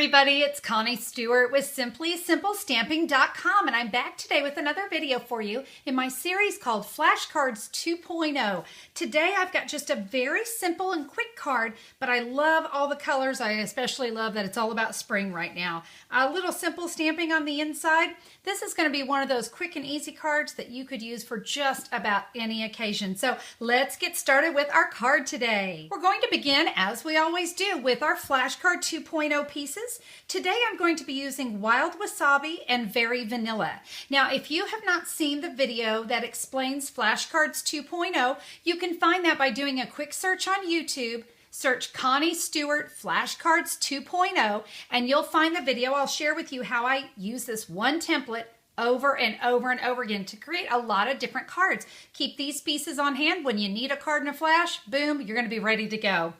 everybody, it's Connie Stewart with SimplySimpleStamping.com, and I'm back today with another video for you in my series called Flashcards 2.0. Today I've got just a very simple and quick card, but I love all the colors. I especially love that it's all about spring right now. A little simple stamping on the inside. This is going to be one of those quick and easy cards that you could use for just about any occasion. So let's get started with our card today. We're going to begin, as we always do, with our Flashcard 2.0 pieces. Today I'm going to be using Wild Wasabi and Very Vanilla. Now, if you have not seen the video that explains Flashcards 2.0, you can find that by doing a quick search on YouTube. Search Connie Stewart Flashcards 2.0 and you'll find the video. I'll share with you how I use this one template over and over and over again to create a lot of different cards. Keep these pieces on hand. When you need a card and a flash, boom, you're going to be ready to go.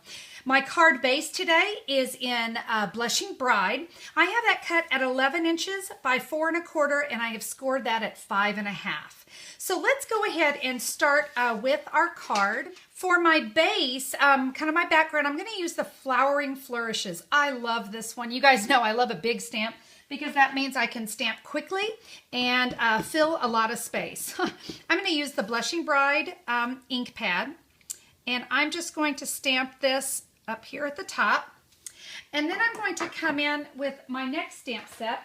My card base today is in Blushing Bride. I have that cut at 11 inches by 4 1/4, and I have scored that at 5 1/2. So let's go ahead and start with our card. For my base, kind of my background, I'm going to use the Flowering Flourishes. I love this one. You guys know I love a big stamp because that means I can stamp quickly and fill a lot of space. I'm going to use the Blushing Bride ink pad, and I'm just going to stamp this up here at the top. And then I'm going to come in with my next stamp set,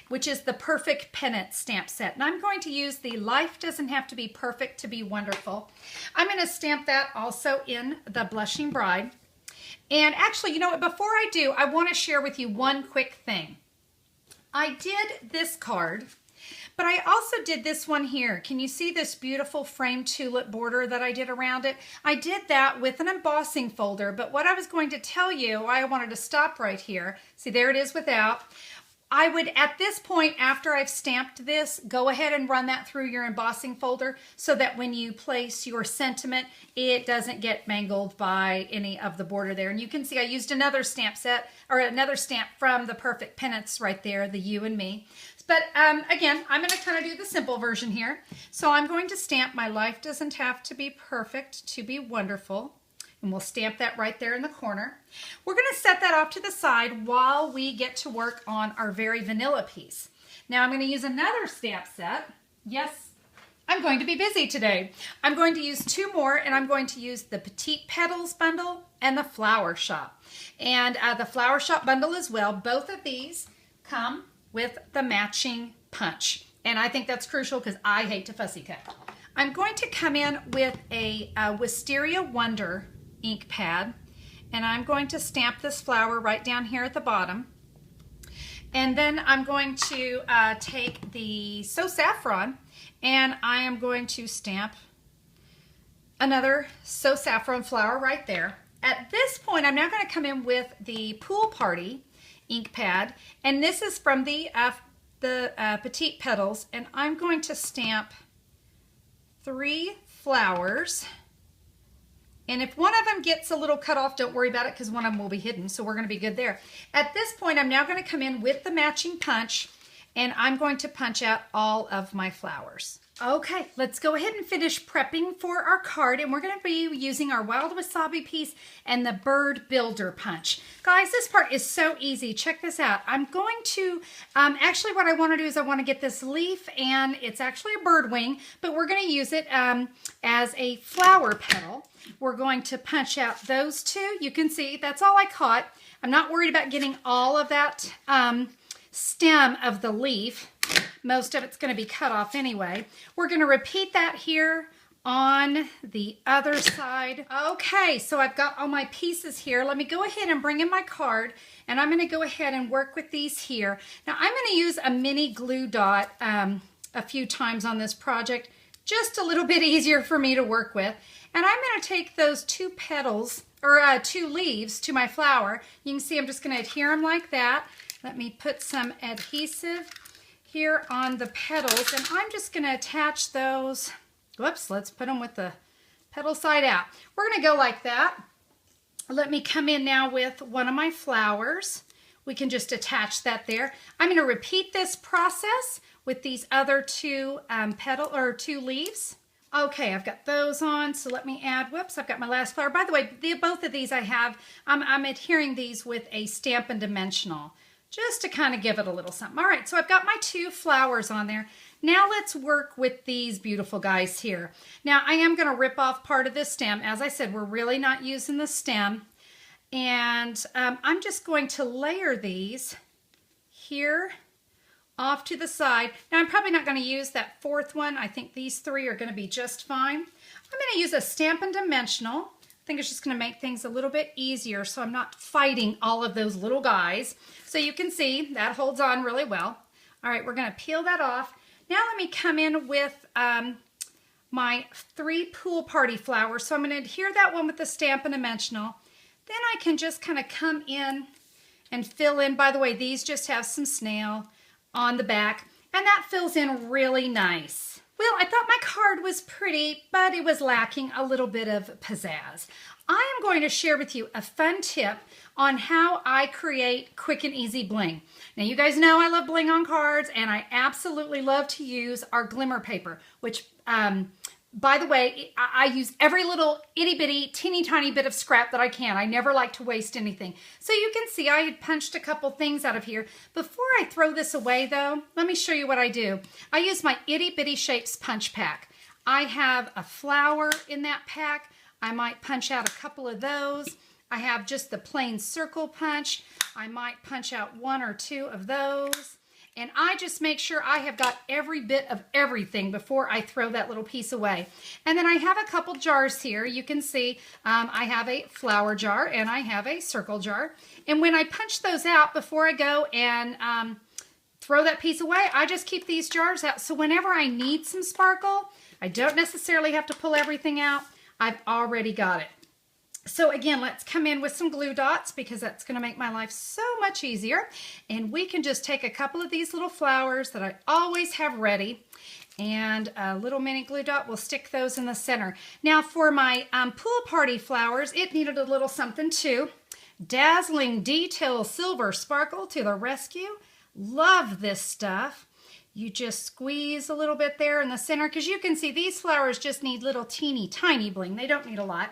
which is the Perfect Pennants stamp set. And I'm going to use the Life Doesn't Have to Be Perfect to Be Wonderful. I'm going to stamp that also in the Blushing Bride. And actually, you know what, before I do, I want to share with you one quick thing. I did this card, but I also did this one here. Can you see this beautiful framed tulip border that I did around it? I did that with an embossing folder, but what I was going to tell you, I wanted to stop right here. See, there it is without. I would, at this point, after I've stamped this, go ahead and run that through your embossing folder so that when you place your sentiment, it doesn't get mangled by any of the border there. And you can see I used another stamp set, or another stamp from the Perfect Pennants right there, the You and Me. But again, I'm going to kind of do the simple version here. So I'm going to stamp My Life Doesn't Have to Be Perfect to Be Wonderful. And we'll stamp that right there in the corner. We're going to set that off to the side while we get to work on our Very Vanilla piece. Now I'm going to use another stamp set. Yes, I'm going to be busy today. I'm going to use two more, and I'm going to use the Petite Petals Bundle and the Flower Shop. And the Flower Shop Bundle as well. Both of these come with the matching punch. And I think that's crucial because I hate to fussy cut. I'm going to come in with a Wisteria Wonder ink pad, and I'm going to stamp this flower right down here at the bottom. And then I'm going to take the So Saffron, and I am going to stamp another So Saffron flower right there. At this point, I'm now going to come in with the Pool Party ink pad, and this is from the Petite Petals, and I'm going to stamp 3 flowers. And if one of them gets a little cut off, don't worry about it because one of them will be hidden, so we're going to be good there. At this point, I'm now going to come in with the matching punch, and I'm going to punch out all of my flowers. Okay, let's go ahead and finish prepping for our card, and we're going to be using our Wild Wasabi piece and the Bird Builder punch. Guys, this part is so easy. Check this out. I'm going to, actually what I want to do is I want to get this leaf, and it's actually a bird wing, but we're going to use it as a flower petal. We're going to punch out those two. You can see that's all I caught. I'm not worried about getting all of that stem of the leaf. Most of it's going to be cut off anyway. We're going to repeat that here on the other side. Okay, so I've got all my pieces here. Let me go ahead and bring in my card, and I'm going to go ahead and work with these here. Now I'm going to use a mini glue dot a few times on this project, just a little bit easier for me to work with. And I'm going to take those 2 petals, or 2 leaves to my flower. You can see I'm just going to adhere them like that. Let me put some adhesive here on the petals, and I'm just going to attach those. Whoops, let's put them with the petal side out. We're going to go like that. Let me come in now with one of my flowers. We can just attach that there. I'm going to repeat this process with these other 2 2 leaves. Okay, I've got those on, so let me add, whoops, I've got my last flower. By the way, both of these I have, I'm adhering these with a Stampin Dimensional, just to kind of give it a little something. All right, so I've got my 2 flowers on there. Now let's work with these beautiful guys here. Now I am going to rip off part of this stem. As I said, we're really not using the stem. And I'm just going to layer these here off to the side. Now I'm probably not going to use that 4th one. I think these 3 are going to be just fine. I'm going to use a Stampin Dimensional. I think it's just going to make things a little bit easier so I'm not fighting all of those little guys. So you can see that holds on really well. All right, we're going to peel that off. Now let me come in with my 3 Pool Party flowers. So I'm going to adhere that one with the Stampin Dimensional. Then I can just kind of come in and fill in. By the way, these just have some snail on the back, and that fills in really nice. Well, I thought my card was pretty, but it was lacking a little bit of pizzazz. I am going to share with you a fun tip on how I create quick and easy bling. Now, you guys know I love bling on cards, and I absolutely love to use our Glimmer paper, which, by the way, I use every little itty bitty, teeny tiny bit of scrap that I can. I never like to waste anything. So you can see I had punched a couple things out of here. Before I throw this away though, let me show you what I do. I use my Itty Bitty Shapes punch pack. I have a flower in that pack. I might punch out a couple of those. I have just the plain circle punch. I might punch out 1 or 2 of those. And I just make sure I have got every bit of everything before I throw that little piece away. And then I have a couple jars here. You can see I have a flower jar and I have a circle jar. And when I punch those out before I go and throw that piece away, I just keep these jars out. So whenever I need some sparkle, I don't necessarily have to pull everything out. I've already got it. So again, let's come in with some glue dots because that's going to make my life so much easier. And we can just take a couple of these little flowers that I always have ready and a little mini glue dot. We'll stick those in the center. Now for my Pool Party flowers, it needed a little something too. Dazzling Detail Silver Sparkle to the rescue. Love this stuff. You just squeeze a little bit there in the center because you can see these flowers just need little teeny tiny bling. They don't need a lot.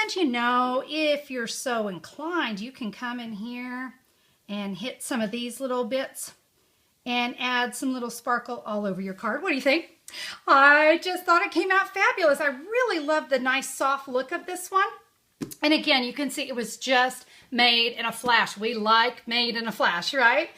And you know, if you're so inclined, you can come in here and hit some of these little bits and add some little sparkle all over your card. What do you think? I just thought it came out fabulous. I really love the nice soft look of this one. And again, you can see it was just made in a flash. We like made in a flash, right?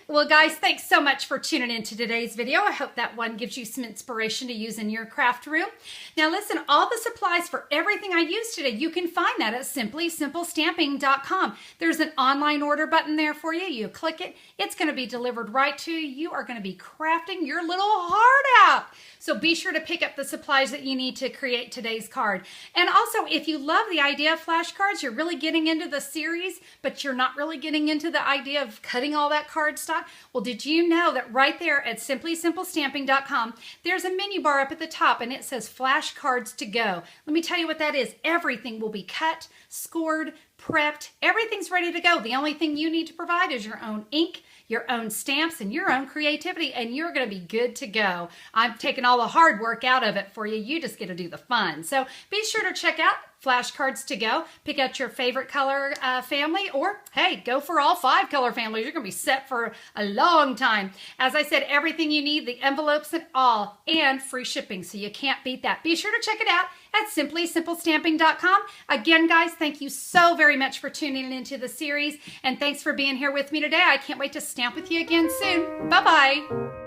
Well, guys, thanks so much for tuning in to today's video. I hope that one gives you some inspiration to use in your craft room. Now, listen, all the supplies for everything I used today, you can find that at simplysimplestamping.com. There's an online order button there for you. You click it. It's going to be delivered right to you. You are going to be crafting your little heart out. So be sure to pick up the supplies that you need to create today's card. And also, if you love the idea of flashcards, you're really getting into the series, but you're not really getting into the idea of cutting all that cardstock. Well, did you know that right there at simplysimplestamping.com, there's a menu bar up at the top and it says flashcards to go. Let me tell you what that is. Everything will be cut, scored, prepped. Everything's ready to go. The only thing you need to provide is your own ink, your own stamps, and your own creativity, and you're going to be good to go. I'm taking all the hard work out of it for you. You just get to do the fun. So be sure to check out Flashcards to Go. Pick out your favorite color family, or hey, go for all 5 color families. You're going to be set for a long time. As I said, everything you need, the envelopes and all, and free shipping, so you can't beat that. Be sure to check it out at simplysimplestamping.com. Again, guys, thank you so very much for tuning into the series, and thanks for being here with me today. I can't wait to stamp with you again soon. Bye-bye.